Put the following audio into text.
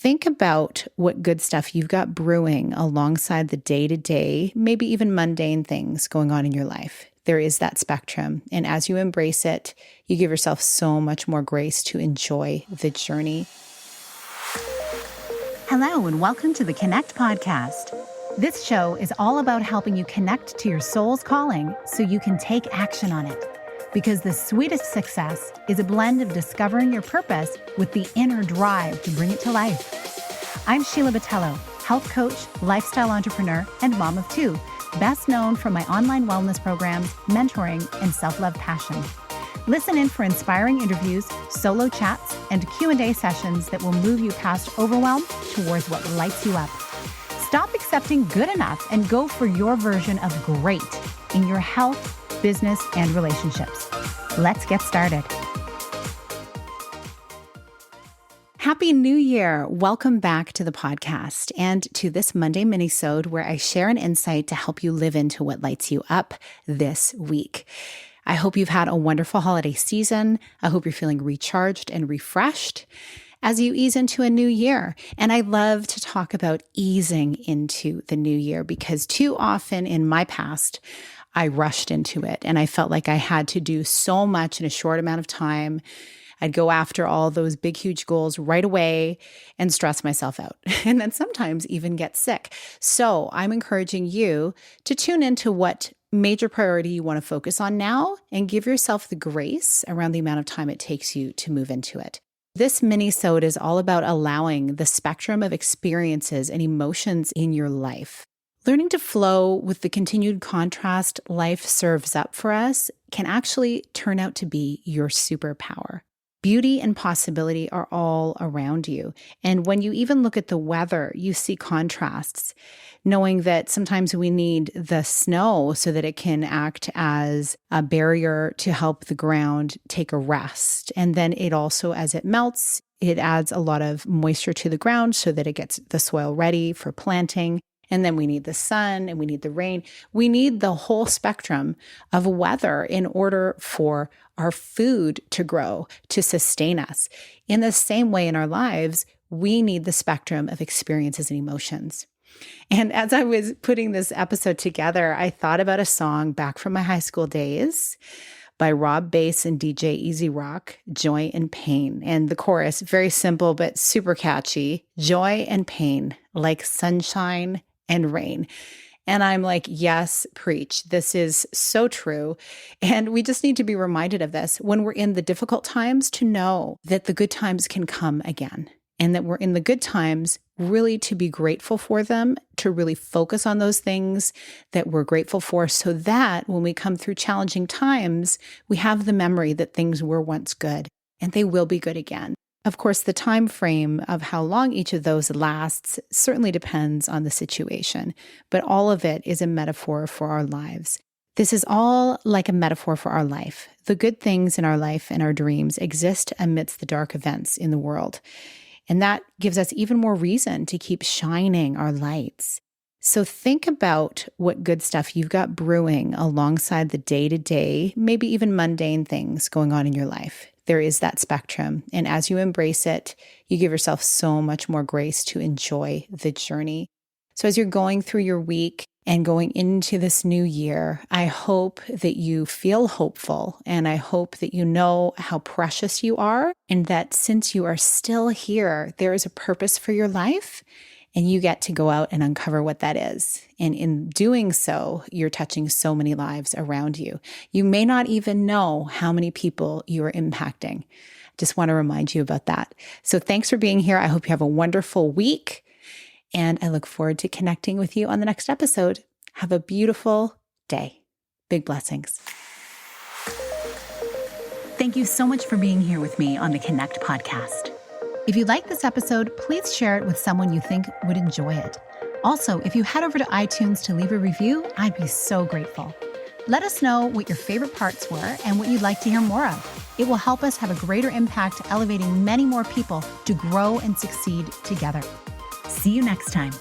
think about what good stuff you've got brewing alongside the day-to-day, maybe even mundane things going on in your life. There is that spectrum. And as you embrace it, you give yourself so much more grace to enjoy the journey. Hello, and welcome to the Connect podcast. This show is all about helping you connect to your soul's calling so you can take action on it. Because the sweetest success is a blend of discovering your purpose with the inner drive to bring it to life. I'm Sheila, health coach, lifestyle entrepreneur, and mom of two, best known for my online wellness programs, mentoring, and self-love passion. Listen in for inspiring interviews, solo chats, and Q&A sessions that will move you past overwhelm towards what lights you up. Stop accepting good enough and go for your version of great in your health, business, and relationships. Let's get started. Happy New Year. Welcome back to the podcast and to this Monday minisode where I share an insight to help you live into what lights you up this week. I hope you've had a wonderful holiday season. I hope you're feeling recharged and refreshed as you ease into a new year. And I love to talk about easing into the new year because too often in my past, I rushed into it and I felt like I had to do so much in a short amount of time. I'd go after all those big, huge goals right away and stress myself out and then sometimes even get sick. So I'm encouraging you to tune into what major priority you want to focus on now and give yourself the grace around the amount of time it takes you to move into it. This mini-sode is all about allowing the spectrum of experiences and emotions in your life. Learning to flow with the continued contrast life serves up for us can actually turn out to be your superpower. Beauty and possibility are all around you. And when you even look at the weather, you see contrasts, knowing that sometimes we need the snow so that it can act as a barrier to help the ground take a rest. And then it also, as it melts, it adds a lot of moisture to the ground so that it gets the soil ready for planting. And then we need the sun and we need the rain. We need the whole spectrum of weather in order for our food to grow, to sustain us. In the same way in our lives, we need the spectrum of experiences and emotions. And as I was putting this episode together, I thought about a song back from my high school days by Rob Bass and DJ Easy Rock, Joy and Pain. And the chorus, very simple but super catchy, joy and pain, like sunshine and rain. And I'm like, yes, preach. This is so true. And we just need to be reminded of this when we're in the difficult times to know that the good times can come again. And that we're in the good times really to be grateful for them, to really focus on those things that we're grateful for so that when we come through challenging times, we have the memory that things were once good and they will be good again. Of course, the time frame of how long each of those lasts certainly depends on the situation, but all of it is a metaphor for our lives. This is all like a metaphor for our life. The good things in our life and our dreams exist amidst the dark events in the world. And that gives us even more reason to keep shining our lights. So think about what good stuff you've got brewing alongside the day-to-day, maybe even mundane things going on in your life. There is that spectrum. And as you embrace it, you give yourself so much more grace to enjoy the journey. So as you're going through your week and going into this new year, I hope that you feel hopeful and I hope that you know how precious you are and that since you are still here, there is a purpose for your life and you get to go out and uncover what that is. And in doing so, you're touching so many lives around you. You may not even know how many people you are impacting. Just want to remind you about that. So thanks for being here. I hope you have a wonderful week. And I look forward to connecting with you on the next episode. Have a beautiful day. Big blessings. Thank you so much for being here with me on the Connect podcast. If you like this episode, please share it with someone you think would enjoy it. Also, if you head over to iTunes to leave a review, I'd be so grateful. Let us know what your favorite parts were and what you'd like to hear more of. It will help us have a greater impact, elevating many more people to grow and succeed together. See you next time.